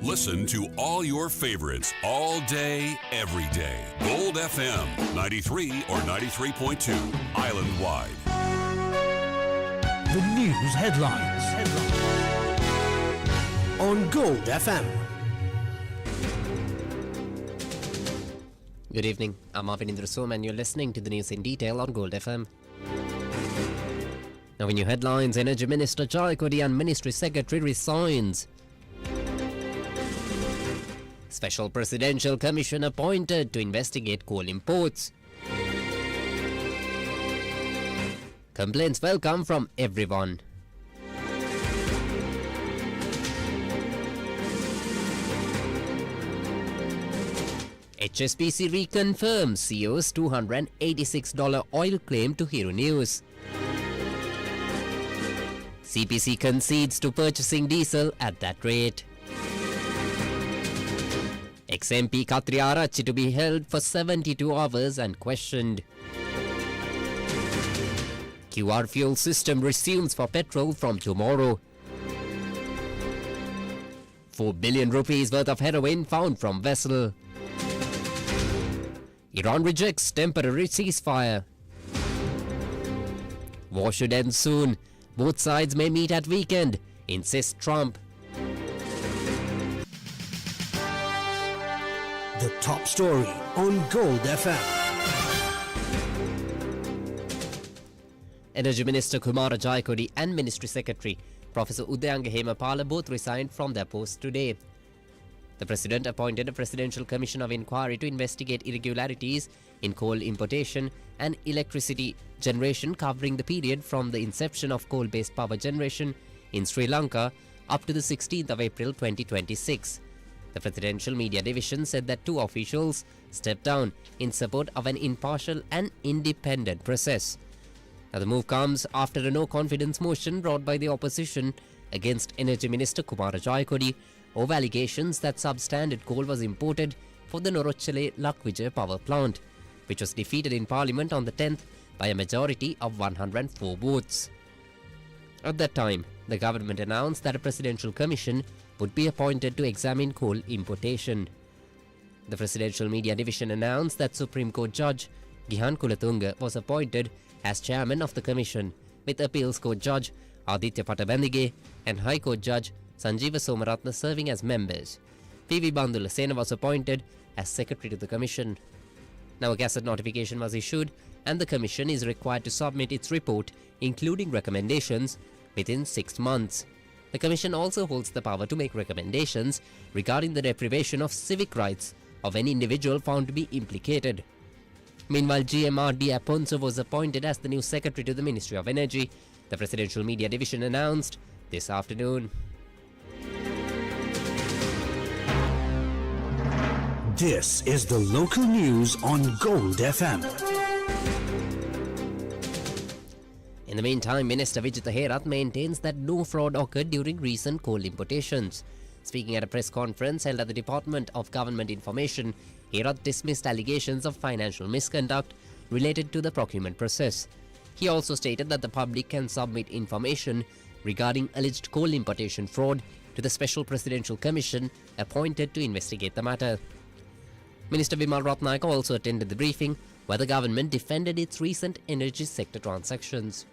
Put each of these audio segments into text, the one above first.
Listen to all your favorites all day, every day. Gold FM 93 or 93.2 island-wide. The news headlines on Gold FM. Good evening, I'm Avinindra Som and you're listening to the news in detail on Gold FM. Now in your headlines, Energy Minister Jayakodi and Ministry Secretary resigns. Special Presidential Commission appointed to investigate coal imports. Complaints welcome from everyone. HSBC reconfirms CEO's $286 oil claim to Hero News. CPC concedes to purchasing diesel at that rate. XMP Katri Arachi to be held for 72 hours and questioned. QR fuel system resumes for petrol from tomorrow. 4 billion rupees worth of heroin found from vessel. Iran rejects temporary ceasefire. War should end soon. Both sides may meet at weekend, insists Trump. The top story on Gold FM. Energy Minister Kumara Jayakodi and Ministry Secretary Professor Udayanga Hemapala both resigned from their posts today. The President appointed a Presidential Commission of Inquiry to investigate irregularities in coal importation and electricity generation covering the period from the inception of coal-based power generation in Sri Lanka up to the 16th of April 2026. The Presidential Media Division said that 2 officials stepped down in support of an impartial and independent process. Now the move comes after a no-confidence motion brought by the opposition against Energy Minister Kumara Jayakodi over allegations that substandard coal was imported for the Norochale Lakvijay power plant, which was defeated in Parliament on the 10th by a majority of 104 votes. At that time, the government announced that a Presidential Commission would be appointed to examine coal importation. The Presidential Media Division announced that Supreme Court Judge Gihan Kulatunga was appointed as chairman of the commission, with Appeals Court Judge Aditya Patabandige and High Court Judge Sanjeeva Somaratna serving as members. P.V. Bandula Sena was appointed as secretary to the commission. Now a Gazette notification was issued and the commission is required to submit its report, including recommendations, within 6 months. The commission also holds the power to make recommendations regarding the deprivation of civic rights of any individual found to be implicated. Meanwhile, GMRD Aponso was appointed as the new secretary to the Ministry of Energy, the Presidential Media Division announced this afternoon. This is the local news on Gold FM. In the meantime, Minister Vijitha Herath maintains that no fraud occurred during recent coal importations. Speaking at a press conference held at the Department of Government Information, Herath dismissed allegations of financial misconduct related to the procurement process. He also stated that the public can submit information regarding alleged coal importation fraud to the Special Presidential Commission appointed to investigate the matter. Minister Vimal Ratnayaka also attended the briefing where the government defended its recent energy sector transactions.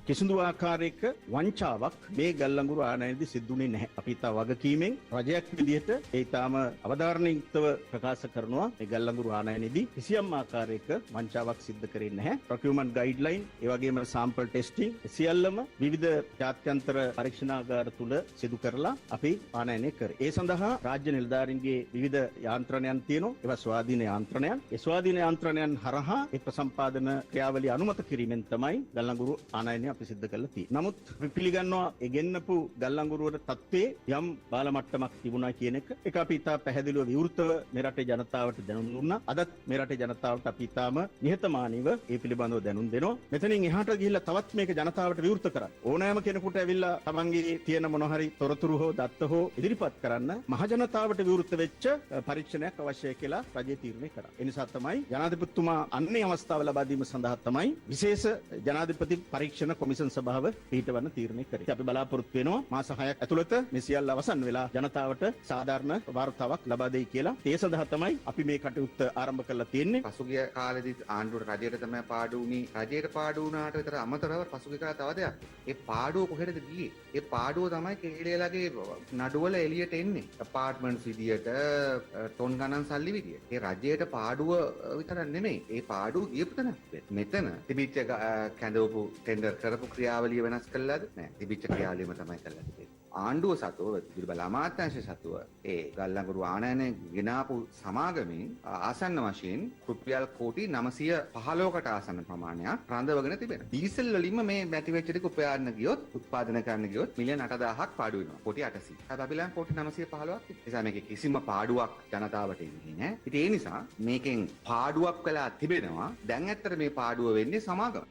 කිසිදු ආකාරයක වංචාවක් මේ ගල්ලංගුරු ආනයනදී සිද්ධුනේ නැහැ. අපි තා වගකීමෙන් රජයක් විදිහට ඒ තාම අවධාරණීයව ප්‍රකාශ කරනවා මේ ගල්ලංගුරු ආනයනදී කිසියම් ආකාරයක වංචාවක් සිද්ධ කරේ නැහැ. procurement guideline ඒ වගේම sample testing සියල්ලම විවිධ ජාත්‍යන්තර පරීක්ෂණාගාර තුල සිදු කරලා අපි ආනයනය කරේ. ඒ සඳහා රාජ්‍ය නිලධාරීන්ගේ විවිධ යාන්ත්‍රණයන් තියෙනවා. ඒවා ස්වාධීන යාන්ත්‍රණයන්. ඒ ස්වාධීන යාන්ත්‍රණයන් හරහා ඒ ප්‍රසම්පාදන ක්‍රියාවලිය අනුමත කිරීමෙන් තමයි ගල්ලංගුරු ආනයනය අපි සිද්ධ කරලා තියෙන්නේ. නමුත් අපි පිළිගන්නවා ඒ ගෙන්නපු ගල්ලංගුරුවර තත්ත්වයේ යම් බාල මට්ටමක් තිබුණා කියන එක. ඒක අපි ඉතා පැහැදිලිව විවෘතව මේ රටේ ජනතාවට දැනුම් දුන්නා. අදත් මේ රටේ ජනතාවට අපි ඉතාම නිහතමානීව ඒ පිළිබඳව දැනුම් දෙනවා. මෙතනින් එහාට ගිහිල්ලා තවත් මේක ජනතාවට විවෘත කරන්න. ඕනෑම කෙනෙකුට ඇවිල්ලා තමන්ගේ තියෙන මොන හරි තොරතුරු හෝ දත්ත හෝ ඉදිරිපත් කරන්න මහ ජනතාවට විවෘත වෙච්ච පරීක්ෂණයක් අවශ්‍යයි කියලා රජය තීරණය කරා. ඒ නිසා තමයි ජනාධිපතිතුමා අන්නේ අවස්ථාව ලබා දීම සඳහා තමයි විශේෂ ජනාධිපති පරීක්ෂණ කරන කොමිෂන් සභාව පිටවන්න තීරණය කරේ. අපි බලාපොරොත්තු වෙනවා මාස 6ක් ඇතුළත මේ සියල්ල අවසන් වෙලා ජනතාවට සාධාරණ වාර්තාවක් ලබා දෙයි කියලා. ඒ සඳහා තමයි අපි මේ කටයුත්ත ආරම්භ කරලා තියෙන්නේ. පසුගිය කාලෙදි ආණ්ඩුවට රජයට තමයි පාඩු වුණේ. රජයට පාඩු වුණාට විතර අමතරව පසුගිය කාලේ තව දෙයක්. ඒ පාඩුව කොහෙටද ගියේ? ඒ පාඩුව තමයි කේලේලගේ නඩුවල එළියට එන්නේ. ඇපාර්ට්මන්ට්ස් විදියට ටොන් ගණන් සල්ලි විදියට. ඒ රජයට පාඩුව විතරක් නෙමෙයි. ඒ පාඩුව ගියපු තැන මෙතන තිබිච්ච කැඳවපු ටෙන්ඩර් කරපු ක්‍රියාවලිය වෙනස් කළාද? නෑ. තිබිච්ච ක්‍රියාවලියම තමයි කළා තිබෙන්නේ. ආණ්ඩුව සතුව විදුලි බල අමාත්‍යාංශ සතුව ඒ ගල්ලංගුරු ආනයනය ගෙනාපු සමාගමෙන් ආසන්න වශයෙන් රුපියල් කෝටි 915කට ආසන්න ප්‍රමාණයක් රඳවගෙන තිබෙනවා. ඩීසල් වලින්ම මේ මැටි වෙච්ච ටික උපයාන්න ගියොත් උත්පාදනය කරන්න ගියොත් මිලියන 8000ක් පාඩු වෙනවා. කෝටි 800. හැබැයි අපි ළඟ කෝටි 915ක් නිසා මේකේ කිසිම පාඩුවක් ජනතාවට එන්නේ නැහැ. ඉතින් ඒ නිසා මේකෙන් පාඩුවක් වෙලා තිබෙනවා. දැන් ඇත්තට මේ පාඩුව වෙන්නේ සමාගම.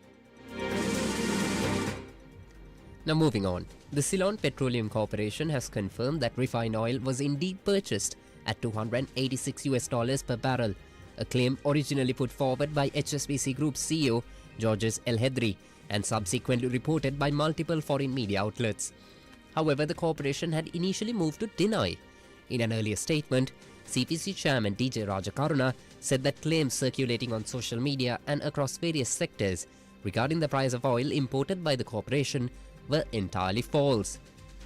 Now moving on, the Ceylon Petroleum Corporation has confirmed that refined oil was indeed purchased at $286 per barrel, a claim originally put forward by HSBC Group CEO Georges El-Hedri and subsequently reported by multiple foreign media outlets. However, the corporation had initially moved to deny. In an earlier statement, CPC Chairman DJ Rajakaruna said that claims circulating on social media and across various sectors regarding the price of oil imported by the corporation were entirely false.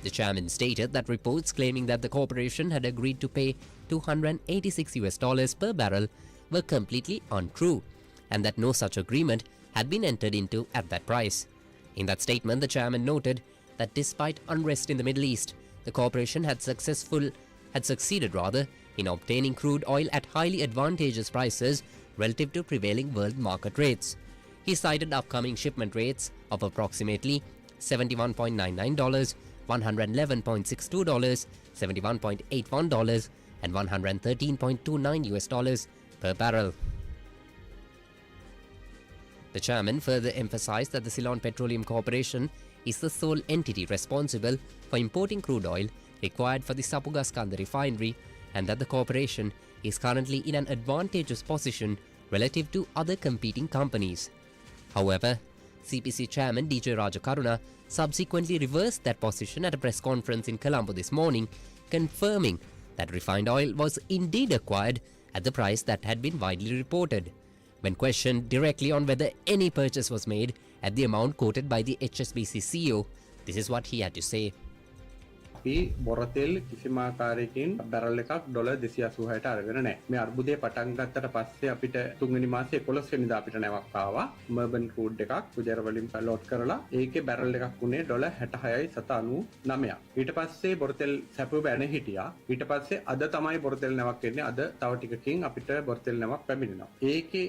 The chairman stated that reports claiming that the corporation had agreed to pay $286 per barrel were completely untrue, and that no such agreement had been entered into at that price. In that statement, the chairman noted that despite unrest in the Middle East, the corporation had succeeded in obtaining crude oil at highly advantageous prices relative to prevailing world market rates. He cited upcoming shipment rates of approximately $71.99, $111.62, $71.81, and $113.29 per barrel. The chairman further emphasized that the Ceylon Petroleum Corporation is the sole entity responsible for importing crude oil required for the Sapugaskanda refinery, and that the corporation is currently in an advantageous position relative to other competing companies. However, CPC Chairman DJ Rajakaruna subsequently reversed that position at a press conference in Colombo this morning, confirming that refined oil was indeed acquired at the price that had been widely reported. When questioned directly on whether any purchase was made at the amount quoted by the HSBC CEO, this is what he had to say. අපි බොරතෙල් කිසිම ආකාරයකින් barrel එකක් dollar 286ට අරගෙන නැහැ. මේ අර්බුදය පටන් ගත්තට පස්සේ අපිට තුන්වෙනි මාසේ 11 වෙනිදා අපිට නැවක් ආවා. මර්බන් ක්‍රූඩ් එකක් කුජර වලින් ලෝඩ් කරලා ඒකේ බැරල් එකක් උනේ ඩොලර් 66.99ක්. ඊට පස්සේ බොරතෙල් සැපුව බැන හිටියා. ඊට පස්සේ අද තමයි බොරතෙල් නැවක් එන්නේ. අද තව ටිකකින් අපිට බොරතෙල් නැවක් පැමිණෙනවා. ඒකේ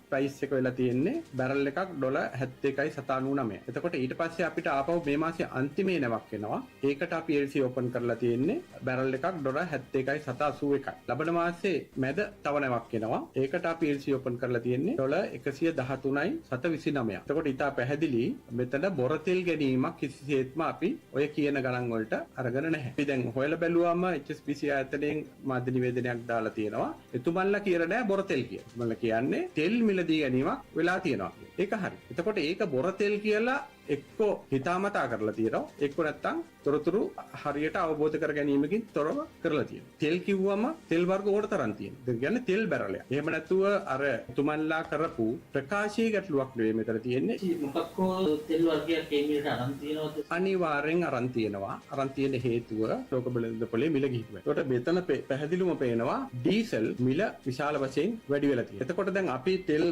ප්‍රයිස් එක වෙලා තියෙන්නේ බැරල් එකක් ඩොලර් 71.99. එතකොට ඊට පස්සේ අපිට ආපහු මේ මාසේ අන්තිමේ නැවක් එනවා. ඒකට අපි LC ඕපන් කරලා තියෙන්නේ බැරල් එකක් ඩොලර් 71.81යි. ලබන මාසේ මැද තව නැවක් එනවා. ඒකට අපි LC ඕපන් කරලා තියෙන්නේ ඩොලර් 113.29. එතකොට ඊට පැහැදිලි මෙතන බොරතෙල් ගැනීමක් කිසිසේත්ම අපි ඔය කියන ගණන් වලට අරගෙන නැහැ. අපි දැන් හොයලා බැලුවාම HSBC ආයතනයෙන් මාධ්‍ය නිවේදනයක් දාලා තියෙනවා. එතුමන්ලා කියලා නෑ බොරතෙල් කියලා. එතුමන්ලා කියන්නේ තෙල් මිලදී ගැනීමක් වෙලා තියෙනවා. ඒක හරි. එතකොට ඒක බොරතෙල් කියලා එක්කෝ හිතාමතා කරලා තියෙනවා. එක්කෝ නැත්තම් තොරතුරු හරියට අවබෝධ කර ගැනීමකින් තොරව කරලා තියෙනවා. තෙල් කිව්වම තෙල් වර්ග ඕන තරම් තියෙනවා. ඒ කියන්නේ තෙල් බැරලයක්. එහෙම නැතුව අර තුමන්ලා කරපු ප්‍රකාශයේ ගැටලුවක් නෙවෙයි මෙතන තියෙන්නේ. මොකක්කෝ තෙල් වර්ගයක් කේමීට අරන් තියෙනවද? අනිවාර්යෙන් අරන් තියෙනවා. අරන් තියෙන හේතුව ලෝක බලන පොලේ මිල ගිහින්. ඒකට මෙතන පැහැදිලිවම පේනවා ඩීසල් මිල විශාල වශයෙන් වැඩි වෙලා තියෙනවා. එතකොට දැන් අපි තෙල්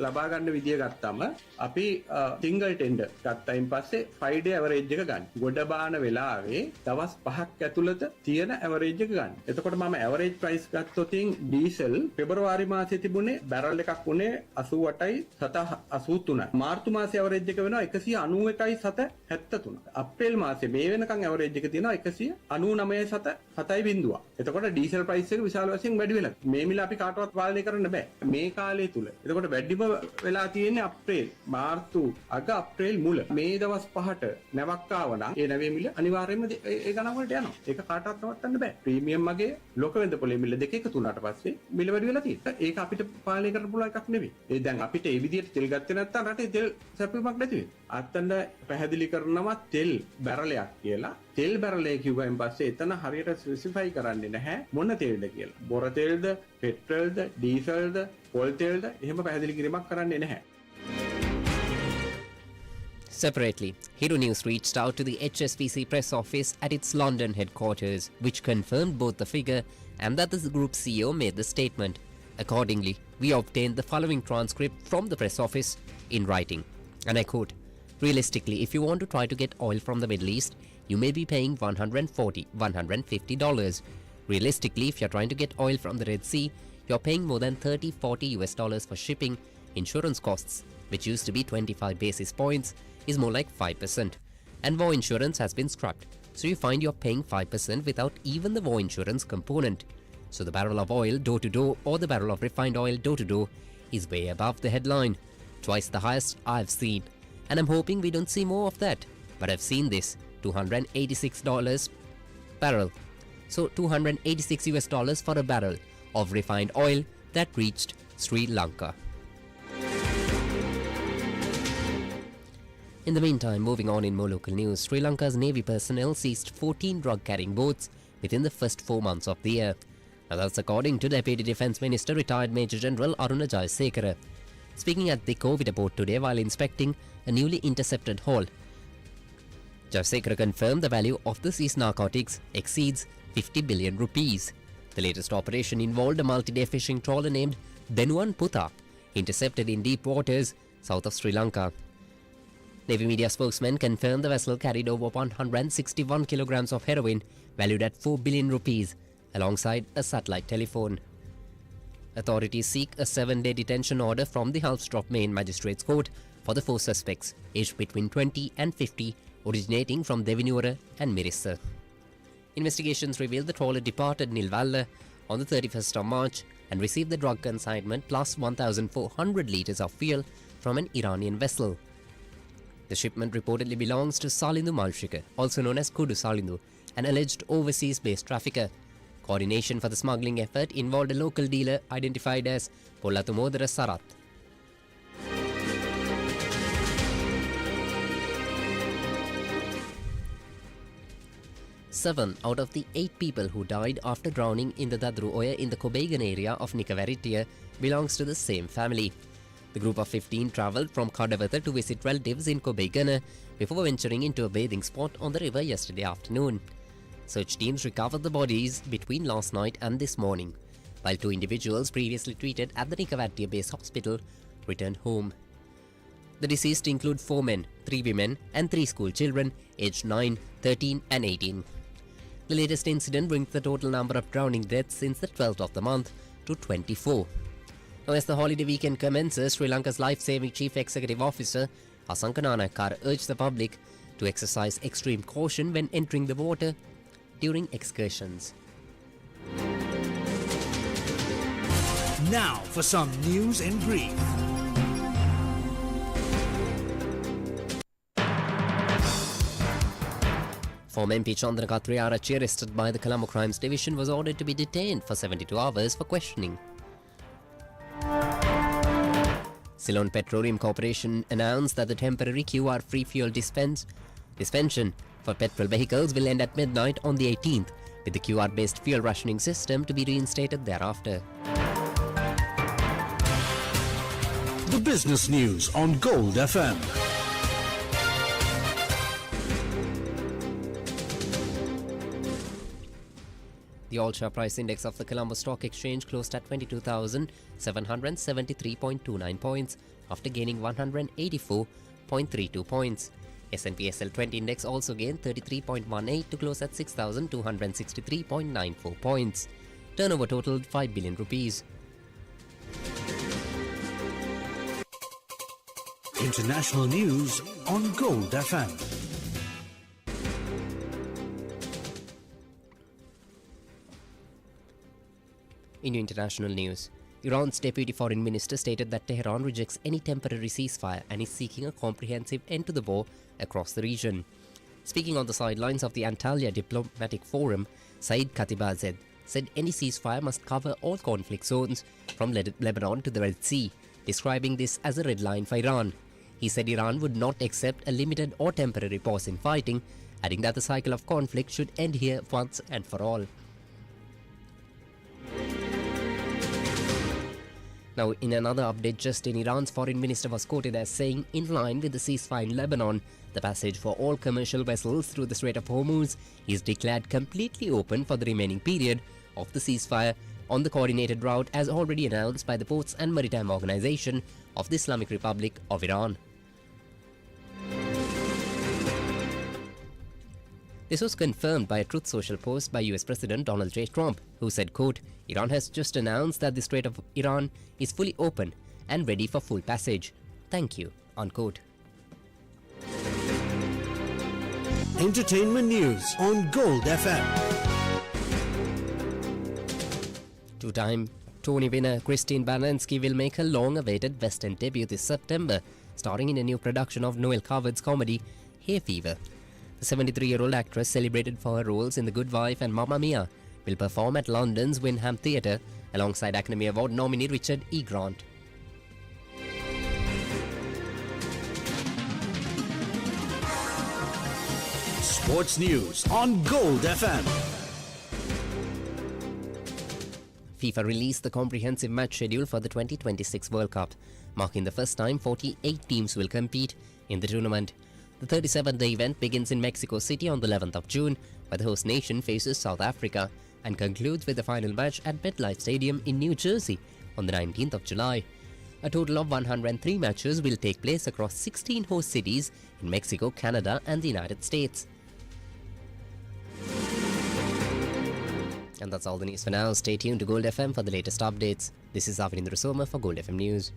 ලබා ගන්න විදිය ගත්තාම අපි සිංගල් ටෙන්ඩර් ගත්තයින් පස්සේ 5 day average එක ගන්න. ගොඩ බාන වෙලාවේ දවස් 5ක් ඇතුළත තියෙන average එක ගන්න. එතකොට මම average price ගත්තොත් ඩීසල් පෙබරවාරි මාසයේ තිබුණේ බැරල් එකක් උනේ 88.83. මාර්තු මාසයේ average එක වෙනවා 191.73. අප්‍රේල් මාසයේ මේ වෙනකන් average එක තියෙනවා 199.7.0. එතකොට ඩීසල් price එක විශාල වශයෙන් වැඩි වෙලා. මේ මිල අපි කාටවත් පාලනය කරන්න බෑ. මේ කාලය තුල. එතකොට වැඩිම වෙලා තියෙන්නේ අප්‍රේල්, මාර්තු, අග අප්‍රේල් මුල. මේ දවස් 5ට නැවක් ආව නම් ඒ නැවේ මිල අනිවාර්යයෙන්ම ඒ ගණන් වලට යනවා. ඒක කාටවත් නවත්තන්න බෑ. ප්‍රීමියම් මගේ ලෝක වෙළඳ පොලේ මිල දෙක එකතු වුණාට පස්සේ මිල වැඩි වෙලා තියෙනවා. ඒක අපිට පාලනය කරන්න පුළුවන් එකක් නෙවෙයි. ඒ දැන් අපිට ඒ විදිහට තෙල් ගත්තේ නැත්නම් රටේ තෙල් සැපයීමක් නැති වෙනවා. අත්තන්න පැහැදිලි කරනවා තෙල් බැරලයක් කියලා. තෙල් බැරලය කිව්වයින් පස්සේ එතන හරියට ස්පෙસિෆයි කරන්නේ නැහැ මොන තෙල්ද කියලා. බොර තෙල්ද, පෙට්‍රල්ද, ඩීසල්ද, පොල් තෙල්ද එහෙම පැහැදිලි කිරීමක් කරන්නේ නැහැ. Separately, Hiru News reached out to the HSBC press office at its London headquarters, which confirmed both the figure and that the group CEO made the statement. Accordingly, we obtained the following transcript from the press office in writing. And I quote, "Realistically, if you want to try to get oil from the Middle East, you may be paying $150 Realistically, if you're trying to get oil from the Red Sea, you're paying more than $30-40 for shipping. Insurance costs, which used to be 25 basis points, is more like 5%. And war insurance has been scrapped, so you find you're paying 5% without even the war insurance component. So the barrel of oil door-to-door or the barrel of refined oil door-to-door is way above the headline, twice the highest I've seen. And I'm hoping we don't see more of that. But I've seen this, $286 barrel. So $286 for a barrel of refined oil that reached Sri Lanka. In the meantime, moving on in more local news, Sri Lanka's Navy personnel seized 14 drug-carrying boats within the first 4 months of the year. Now that's according to Deputy Defence Minister retired Major General Aruna Jayasekara. Speaking at the Kovida port today while inspecting a newly intercepted haul, Jayasekara confirmed the value of the seized narcotics exceeds 50 billion rupees. The latest operation involved a multi-day fishing trawler named Benuan Putha, intercepted in deep waters south of Sri Lanka. Navy media spokesman confirmed the vessel carried over 161 kilograms of heroin valued at 4 billion rupees alongside a satellite telephone. Authorities seek a 7-day detention order from the Halmstad Main Magistrates Court for the 4 suspects aged between 20 and 50 originating from Devinura and Mirissa. Investigations revealed the trawler departed Nilvalla on the 31st of March and received the drug consignment plus 1,400 litres of fuel from an Iranian vessel. The shipment reportedly belongs to Salindu Malshika, also known as Kudu Salindu, an alleged overseas-based trafficker. Coordination for the smuggling effort involved a local dealer identified as Pollatumodara Sarat. Seven out of the 8 people who died after drowning in the Dadru Oya in the Kobegan area of Nikavaritia belongs to the same family. The group of 15 travelled from Kadavatha to visit relatives in Kobegana before venturing into a bathing spot on the river yesterday afternoon. Search teams recovered the bodies between last night and this morning, while 2 individuals previously treated at the Nikavaritia Base Hospital returned home. The deceased include 4 men, 3 women and 3 school children aged 9, 13 and 18. The latest incident brings the total number of drowning deaths since the 12th of the month to 24. Now, as the holiday weekend commences, Sri Lanka's life-saving Chief Executive Officer Asanka Nanakar urged the public to exercise extreme caution when entering the water during excursions. Now for some news in brief. Former MP Chandra Katriarachi, arrested by the Colombo Crimes Division, was ordered to be detained for 72 hours for questioning. Ceylon Petroleum Corporation announced that the temporary QR-free fuel dispensation for petrol vehicles will end at midnight on the 18th, with the QR-based fuel rationing system to be reinstated thereafter. The business news on Gold FM. The all-share price index of the Colombo Stock Exchange closed at 22,773.29 points after gaining 184.32 points. S&P SL 20 index also gained 33.18 to close at 6,263.94 points. Turnover totaled 5 billion rupees. International news on Gold FM. In international news, Iran's deputy foreign minister stated that Tehran rejects any temporary ceasefire and is seeking a comprehensive end to the war across the region. Speaking on the sidelines of the Antalya Diplomatic Forum, Saeed Khatibzadeh said any ceasefire must cover all conflict zones from Lebanon to the Red Sea, describing this as a red line for Iran. He said Iran would not accept a limited or temporary pause in fighting, adding that the cycle of conflict should end here once and for all. Now, in another update, just in, Iran's foreign minister was quoted as saying, in line with the ceasefire in Lebanon, the passage for all commercial vessels through the Strait of Hormuz is declared completely open for the remaining period of the ceasefire on the coordinated route as already announced by the Ports and Maritime Organization of the Islamic Republic of Iran. This was confirmed by a Truth Social post by US President Donald J. Trump, who said, quote, Iran has just announced that the Strait of Iran is fully open and ready for full passage. Thank you, unquote. Entertainment news on Gold FM. Two-time Tony winner Christine Baranski will make her long-awaited West End debut this September, starring in a new production of Noel Coward's comedy Hay Fever. The 73-year-old actress, celebrated for her roles in The Good Wife and Mamma Mia, will perform at London's Wyndham Theatre alongside Academy Award nominee Richard E. Grant. Sports news on Gold FM. FIFA released the comprehensive match schedule for the 2026 World Cup, marking the first time 48 teams will compete in the tournament. The 37th-day event begins in Mexico City on the 11th of June, where the host nation faces South Africa, and concludes with the final match at MetLife Stadium in New Jersey on the 19th of July. A total of 103 matches will take place across 16 host cities in Mexico, Canada, and the United States. And that's all the news for now. Stay tuned to Gold FM for the latest updates. This is Avinindra Soma for Gold FM News.